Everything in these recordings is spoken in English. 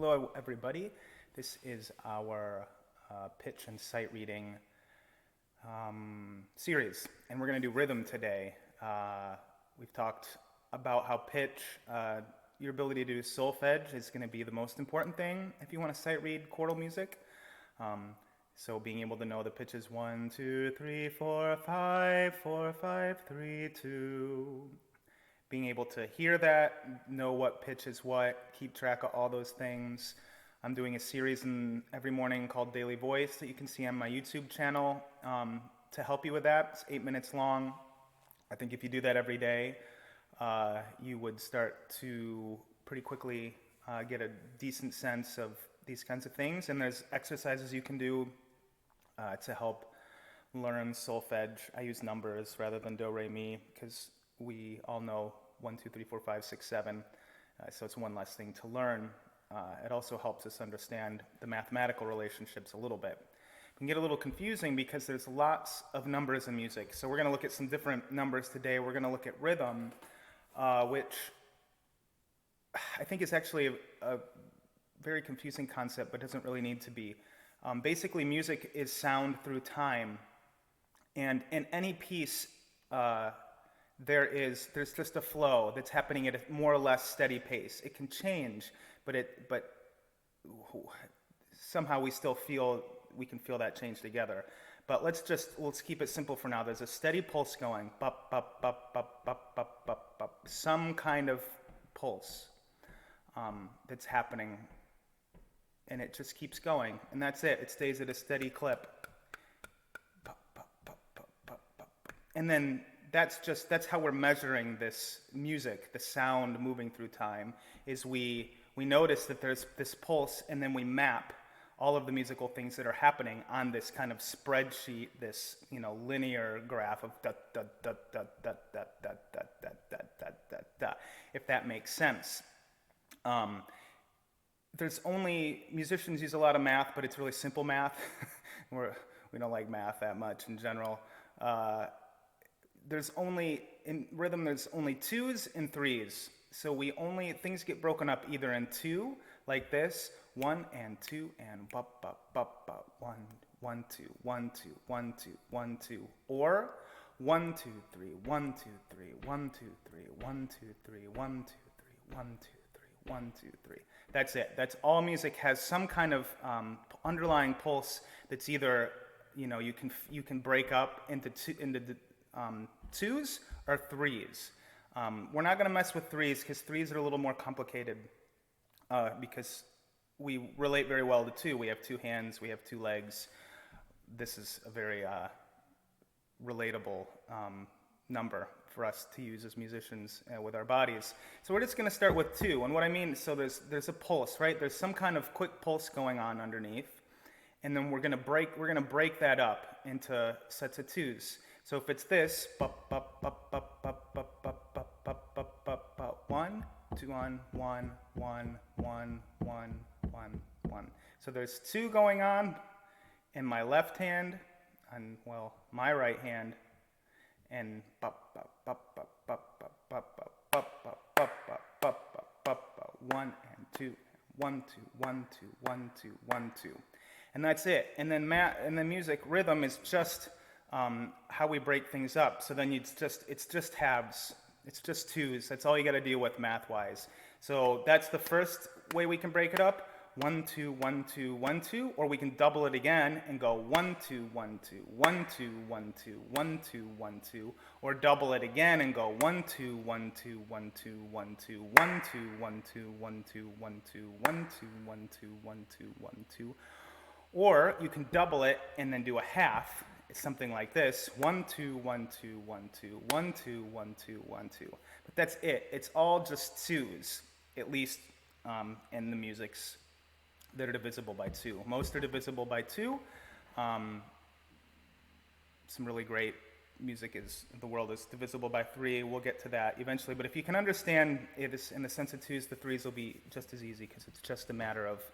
Hello, everybody. This is our pitch and sight reading series, and we're going to do rhythm today. We've talked about how pitch, your ability to do solfege is going to be the most important thing if you want to sight read chordal music. So being able to know the pitches 1, 2, 3, 4, 5, 4, 5, 3, 2. Being able to hear that, know what pitch is what, keep track of all those things. I'm doing a series every morning called Daily Voice that you can see on my YouTube channel to help you with that. It's 8 minutes long. I think if you do that every day, you would start to pretty quickly get a decent sense of these kinds of things. And there's exercises you can do to help learn solfege. I use numbers rather than do, re, mi, because we all know 1, 2, 3, 4, 5, 6, 7. So it's one less thing to learn. It also helps us understand the mathematical relationships a little bit. It can get a little confusing because there's lots of numbers in music. So we're going to look at some different numbers today. We're going to look at rhythm, which I think is actually a very confusing concept, but doesn't really need to be. Basically, music is sound through time. And in any piece, there's just a flow that's happening at a more or less steady pace. It can change, but somehow we can feel that change together. But let's keep it simple for now. There's a steady pulse going, bup, bup, bup, bup, bup, bup, bup, bup, some kind of pulse that's happening, and it just keeps going, and that's it. It stays at a steady clip. Bup, bup, bup, bup, bup, bup. And then that's how we're measuring this music, the sound moving through time, is we notice that there's this pulse, and then we map all of the musical things that are happening on this kind of spreadsheet, this linear graph of da da da da da da da da da da da da da, if that makes sense. Musicians use a lot of math, but it's really simple math. We don't like math that much in general. In rhythm, there's only 2s and 3s. So things get broken up either in 2, like this, 1 and 2 and bup, bup, bup, bup, 1, 1, 2, 1, 2, 1, 2, 1, 2, or 1, 2, 3, 1, 2, 3, 1, 2, 3, 1, 2, 3, 1, 2, 3, 1, 2, 3, 1, 2, 3. That's it. That's all music has some kind of underlying pulse that's either, you can break up into 2s or 3s. We're not going to mess with 3s because 3s are a little more complicated because we relate very well to 2. We have 2 hands, we have 2 legs. This is a very relatable number for us to use as musicians with our bodies. So we're just going to start with 2. And what I mean, so there's a pulse, right? There's some kind of quick pulse going on underneath, and then we're going to break that up into sets of 2s. So if it's this, bup, bup, bup, bup, bup, bup, bup, bup, bup, bup, bup, bup, 1, 2 on 1, 1, 1, 1, 1, 1. So there's 2 going on in my left hand, and my right hand, and bup, bup, bup, bup, bup, bup, bup, bup, bup, bup, bup, bup, bup, bup, 1 and 2, 1, 2, 1, 2, 1, 2, 1, 2. And that's it. And then music, rhythm is just how we break things up. So then it's just halves. It's just 2s. That's all you got to deal with math-wise. So that's the first way we can break it up. 1, 2, 1, 2, 1, 2. Or we can double it again and go 1, 2, 1, 2, 1, 2, 1, 2, 1, 2, 1, 2. Or double it again and go 1, 2, 1, 2, 1, 2, 1, 2, 1, 2, 1, 2, 1, 2, 1, 2, 1, 2, 1, 2, 1, 2, 1, 2. Or you can double it and then do a half. It's something like this: 1, 2, 1, 2, 1, 2, 1, 2, 1, 2, 1, 2. But that's it. It's all just 2s, at least in the musics that are divisible by 2. Most are divisible by 2. Some really great music the world is divisible by 3. We'll get to that eventually. But if you can understand it in the sense of 2s, the 3s will be just as easy because it's just a matter of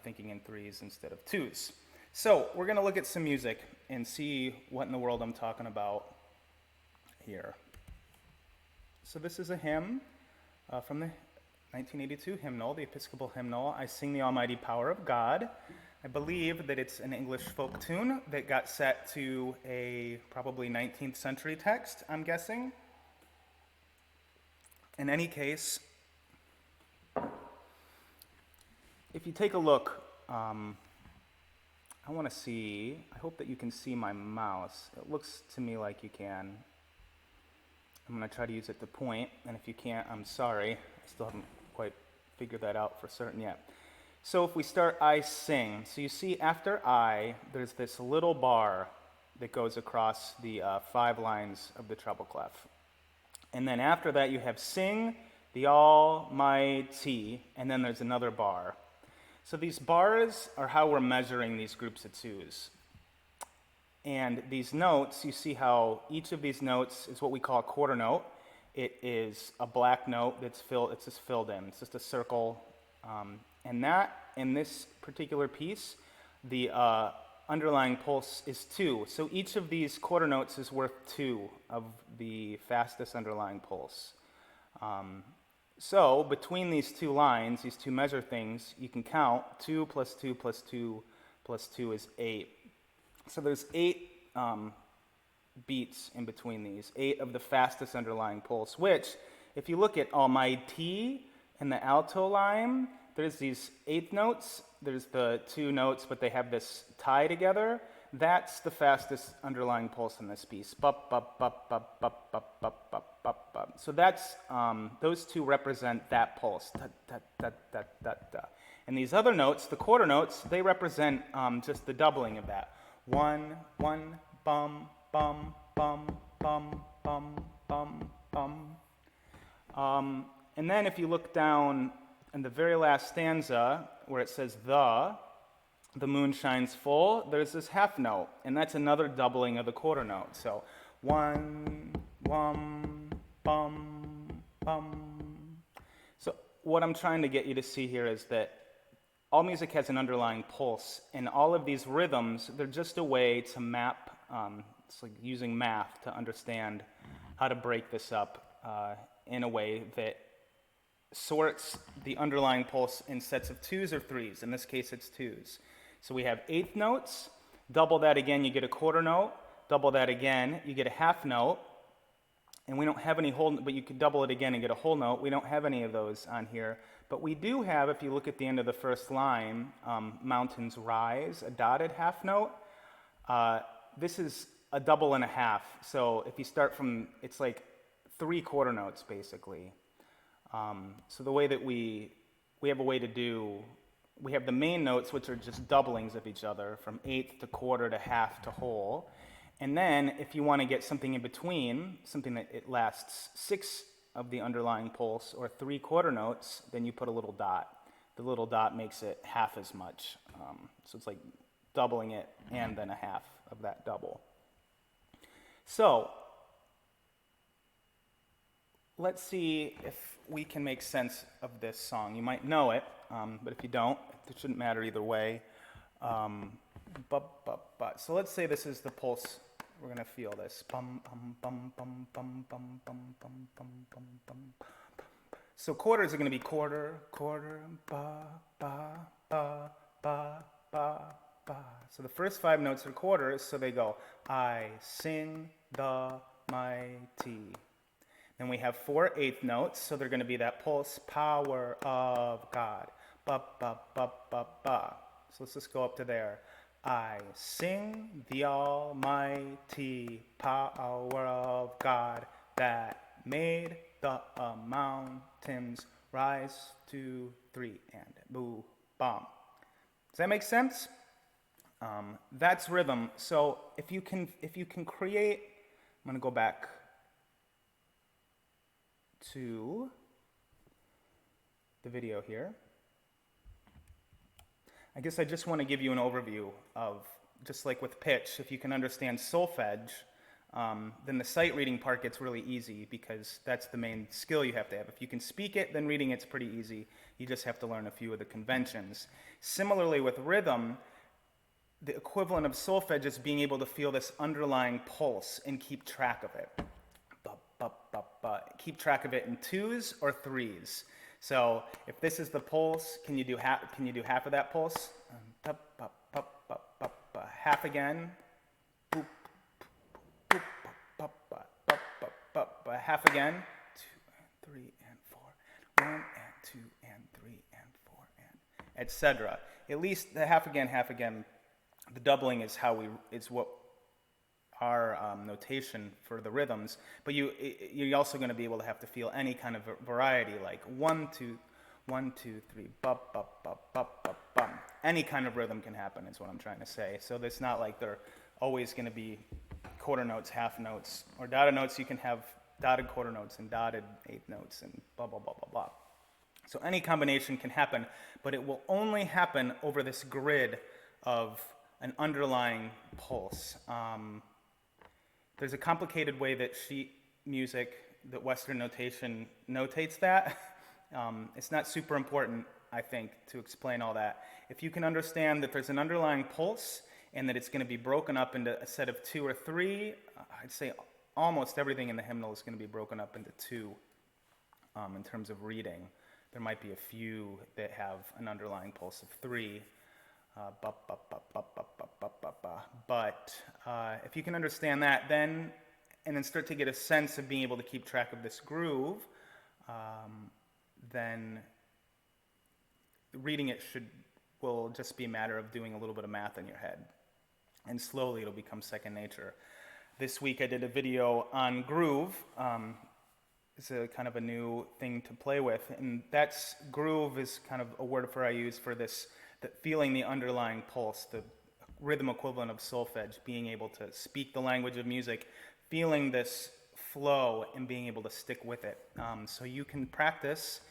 thinking in 3s instead of 2s. So we're going to look at some music and see what in the world I'm talking about here. So this is a hymn from the 1982 hymnal, the Episcopal hymnal, I Sing the Almighty Power of God. I believe that it's an English folk tune that got set to a probably 19th century text, I'm guessing. In any case, if you take a look, I want to see, I hope that you can see my mouse. It looks to me like you can. I'm going to try to use it to point, and if you can't, I'm sorry. I still haven't quite figured that out for certain yet. So if we start I sing, so you see after I, there's this little bar that goes across the 5 lines of the treble clef. And then after that you have sing the Almighty, and then there's another bar. So these bars are how we're measuring these groups of twos. And these notes, you see how each of these notes is what we call a quarter note. It is a black note that's it's just filled in. It's just a circle. And that, in this particular piece, the underlying pulse is 2. So each of these quarter notes is worth 2 of the fastest underlying pulse. So between these 2 lines, these 2 measure things, you can count 2 plus 2 plus 2 plus 2 is 8. So there's 8 beats in between these, 8 of the fastest underlying pulse, which, if you look at Almighty in the alto line, there's these 8th notes, there's the 2 notes, but they have this tie together. That's the fastest underlying pulse in this piece. Bup, bup, bup, bup, bup, bup, bup, bup, bup, bup. So that's, those 2 represent that pulse. Da, da, da, da, da, da. And these other notes, the quarter notes, they represent just the doubling of that. 1, 1, bum, bum, bum, bum, bum, bum, bum. And then if you look down in the very last stanza where it says the moon shines full, there's this half note, and that's another doubling of the quarter note. So 1, 1, bum, bum. So what I'm trying to get you to see here is that all music has an underlying pulse, and all of these rhythms, they're just a way to map, it's like using math to understand how to break this up in a way that sorts the underlying pulse in sets of 2s or 3s. In this case, it's 2s. So we have 8th notes, double that again, you get a quarter note, double that again, you get a half note, and we don't have any whole, but you could double it again and get a whole note. We don't have any of those on here, but we do have, if you look at the end of the first line, mountains rise, a dotted half note. This is a double and a half, so if you start from, it's like 3 quarter notes basically. So the way that we have a way to do, we have the main notes, which are just doublings of each other, from 8th to quarter to half to whole. And then if you want to get something in between, something that it lasts 6 of the underlying pulse, or 3 quarter notes, then you put a little dot. The little dot makes it half as much. So it's like doubling it and then a half of that double. So let's see if we can make sense of this song. You might know it, but if you don't, it shouldn't matter either way. So let's say this is the pulse. We're going to feel this. Bum, bum, bum, bum, bum, bum, bum, bum, bum, bum, bum. So quarters are going to be quarter, quarter, ba, ba, ba, ba, ba, ba. So the first 5 notes are quarters, so they go, I sing the mighty. Then we have 4 8th notes, so they're going to be that pulse, power of God. Ba, ba, ba, ba, ba. So let's just go up to there. I sing the almighty power of God that made the mountains rise. 2, 3, and boo, bum. Does that make sense? That's rhythm. So if you can create, I'm going to go back to the video here. I guess I just want to give you an overview of, just like with pitch, if you can understand solfege, then the sight reading part gets really easy, because that's the main skill you have to have. If you can speak it, then reading it's pretty easy. You just have to learn a few of the conventions. Similarly with rhythm, the equivalent of solfege is being able to feel this underlying pulse and keep track of it. Keep track of it in 2s or 3s. So if this is the pulse, can you do half? Can you do half of that pulse? Half again. Half again. 2 and 3 and 4. 1 and 2 and 3 and 4 and etc. At least the half again. The doubling is what our notation for the rhythms. But you're also going to be able to have to feel any kind of variety, like 1 2 1 2 3 bop bop bop bop bop bum. Any kind of rhythm can happen is what I'm trying to say. So it's not like they're always going to be quarter notes, half notes, or dotted notes. You can have dotted quarter notes and dotted eighth notes and blah blah blah blah blah. So any combination can happen, but it will only happen over this grid of an underlying pulse. There's a complicated way that sheet music, that Western notation notates that. It's not super important, I think, to explain all that. If you can understand that there's an underlying pulse and that it's going to be broken up into a set of 2 or 3, I'd say almost everything in the hymnal is going to be broken up into 2 in terms of reading. There might be a few that have an underlying pulse of 3. But if you can understand that, and then start to get a sense of being able to keep track of this groove, then reading it will just be a matter of doing a little bit of math in your head. And slowly it'll become second nature. This week I did a video on groove. It's a kind of a new thing to play with. And groove is kind of a word I use for this, that feeling the underlying pulse, the rhythm equivalent of solfege, being able to speak the language of music, feeling this flow and being able to stick with it. So you can practice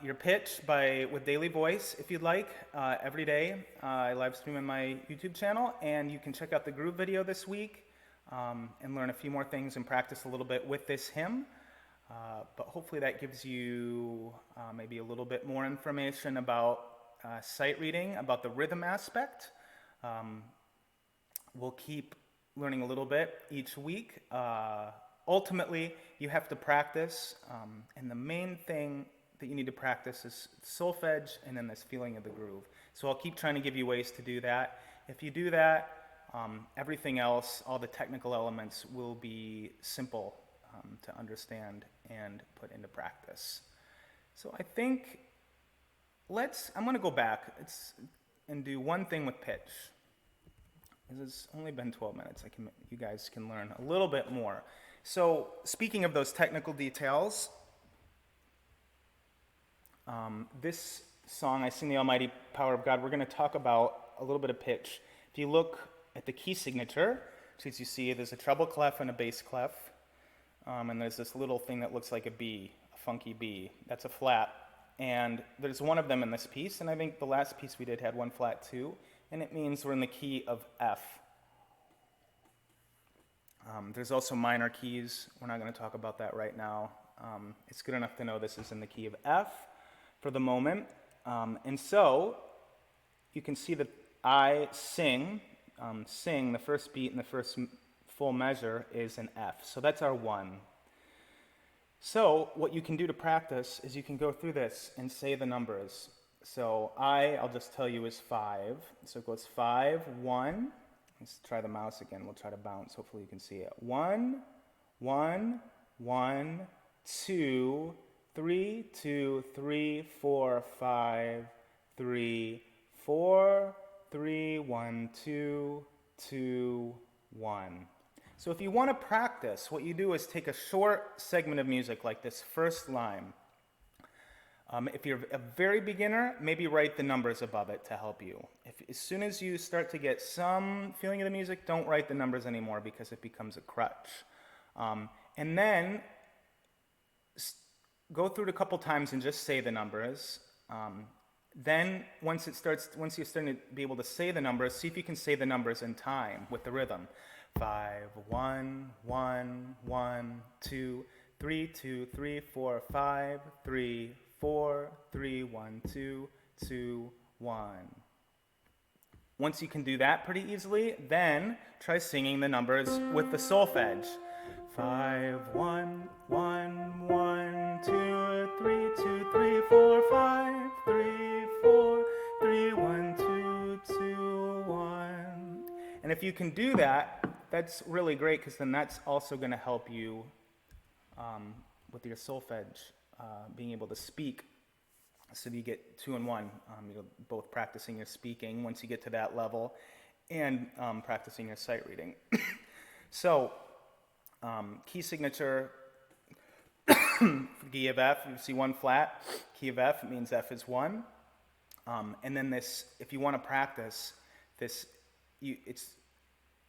your pitch with Daily Voice if you'd like, every day. I live stream on my YouTube channel, and you can check out the groove video this week and learn a few more things and practice a little bit with this hymn. But hopefully that gives you maybe a little bit more information about sight reading, about the rhythm aspect. We'll keep learning a little bit each week. Ultimately, you have to practice, and the main thing that you need to practice is solfege and then this feeling of the groove. So I'll keep trying to give you ways to do that. If you do that, everything else, all the technical elements will be simple to understand and put into practice. So I think I'm going to go back and do one thing with pitch. It's only been 12 minutes. You guys can learn a little bit more. So speaking of those technical details, this song, I Sing the Almighty Power of God, we're going to talk about a little bit of pitch. If you look at the key signature, as you see, there's a treble clef and a bass clef, and there's this little thing that looks like a B, a funky B. That's a flat, and there's one of them in this piece, and I think the last piece we did had one flat too, and it means we're in the key of F. There's also minor keys. We're not going to talk about that right now. It's good enough to know this is in the key of F for the moment. And so you can see that I sing, the first beat in the first full measure is an F. So that's our 1. So what you can do to practice is you can go through this and say the numbers. So I'll just tell you is 5. So it goes 5, 1. Let's try the mouse again. We'll try to bounce. Hopefully you can see it. 1, 1, 1, 2, 3, 2, 3, 4, 5, 3, 4, 3, 1, 2, 2, 1. So if you want to practice, what you do is take a short segment of music like this first line. If you're a very beginner, maybe write the numbers above it to help you. As soon as you start to get some feeling of the music, don't write the numbers anymore because it becomes a crutch. And then go through it a couple times and just say the numbers. Then once you're starting to be able to say the numbers, see if you can say the numbers in time with the rhythm. 5, 1, 1, 1, 2, 3, 2, 3, 4, 5, 3, 4, 3, 1, 2, 2, 1. Once you can do that pretty easily, then try singing the numbers with the solfege. 5, 1, 1, 1, 2, 3, 2, 3, 4, 5, 3, 4, 3, 1, 2, 2, 1. And if you can do that, that's really great because then that's also going to help you with your solfege, being able to speak. So you get 2 and 1. You're both practicing your speaking once you get to that level, and practicing your sight reading. So, key signature, key of F, you see 1 flat, key of F, it means F is 1. And then this, if you want to practice this,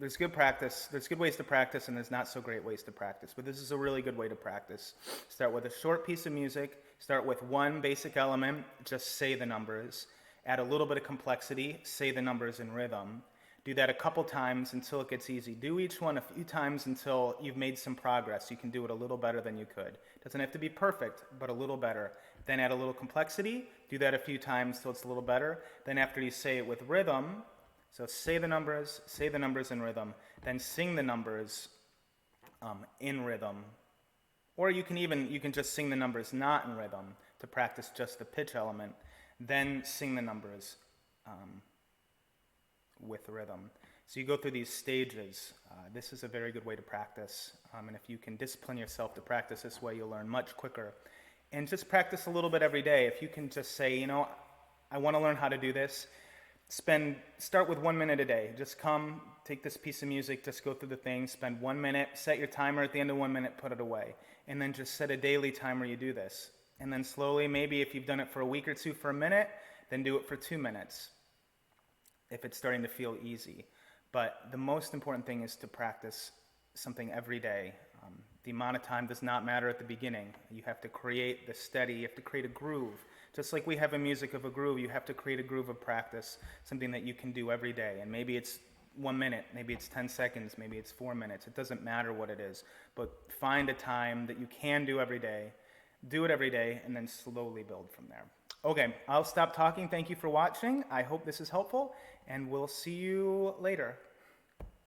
there's good practice, there's good ways to practice, and there's not so great ways to practice. But this is a really good way to practice. Start with a short piece of music, start with 1 basic element, just say the numbers. Add a little bit of complexity, say the numbers in rhythm. Do that a couple times until it gets easy. Do each one a few times until you've made some progress. You can do it a little better than you could. It doesn't have to be perfect, but a little better. Then add a little complexity. Do that a few times till it's a little better. Then after you say it with rhythm, so say the numbers in rhythm, then sing the numbers in rhythm. Or you can just sing the numbers not in rhythm to practice just the pitch element. Then sing the numbers with rhythm. So you go through these stages. This is a very good way to practice. And if you can discipline yourself to practice this way, you'll learn much quicker. And just practice a little bit every day. If you can just say, I want to learn how to do this, start with 1 minute a day. Just come, take this piece of music, just go through the thing, spend 1 minute, set your timer at the end of 1 minute, put it away. And then just set a daily timer you do this. And then slowly, maybe if you've done it for a week or two for a minute, then do it for 2 minutes if it's starting to feel easy. But the most important thing is to practice something every day. The amount of time does not matter at the beginning. You have to create the steady, you have to create a groove. Just like we have a music of a groove, you have to create a groove of practice, something that you can do every day. And maybe it's 1 minute, maybe it's 10 seconds, maybe it's 4 minutes. It doesn't matter what it is. But find a time that you can do every day, do it every day, and then slowly build from there. Okay, I'll stop talking. Thank you for watching. I hope this is helpful, and we'll see you later.